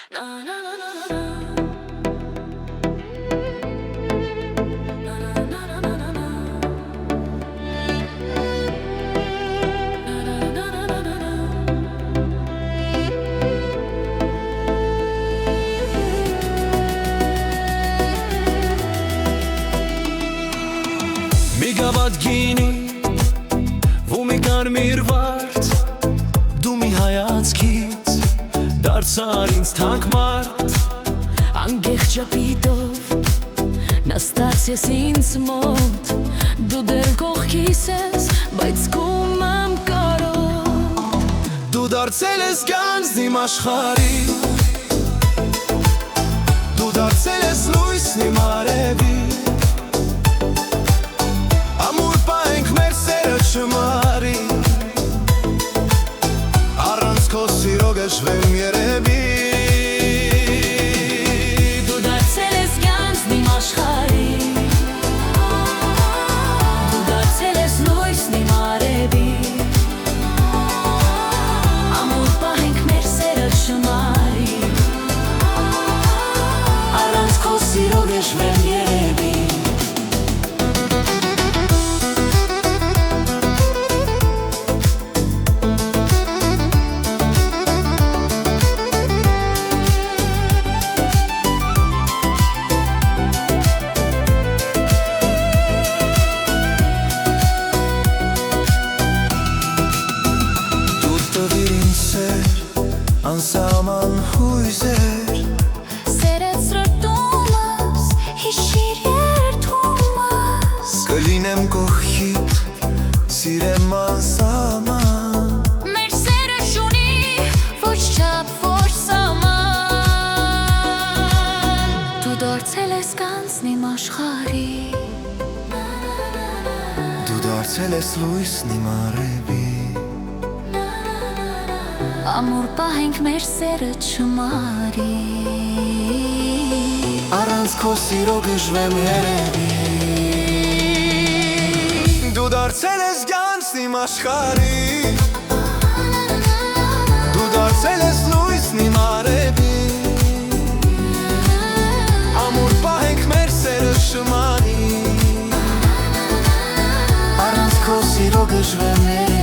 Մի գավաթ գինի ու մի կարմիր վարդ, դու մի հայացքից դարձար ինձ թանկ մարդ, անգեղ ճապիտով նստած ես ինձ մոտ, դու դեռ կողքիս ես, բայց կում եմ կարող, դու դարձել ես գանձ իմ աշխարհի, դու դարձել ես լույսն իմ արևի, ամուր պահենք մեր սերը չմարի, առանց քո սիրո գժվեմ երևի, դու դարձել ես գանձ իմ աշխարհի, դու դարձել ես լույսն իմ արևի, ամուր պահենք մեր սերը չմարի, առանց քո սիրո գժվեմ երևի. Անսահման հույզեր Սերեց ռտումս, հիշիր երդումս Կլինեմ կողքիդ, սիրեմ անսահման Մեր սերը շունի, ոչ չափ, ոչ սահման Դու դարձել ես գանձն իմ աշխարհի Դու դարձել ես լույսն իմ արևի Ամուր պահենք մեր սերը չմարի Առանց քո սիրո գժվեմ երևի Դու դարձել ես գանձն իմ աշխարհի Դու դարձել ես լույսն իմ արևի Ամուր պահենք մեր սերը չմարի Առանց քո սիրո գժվեմ երևի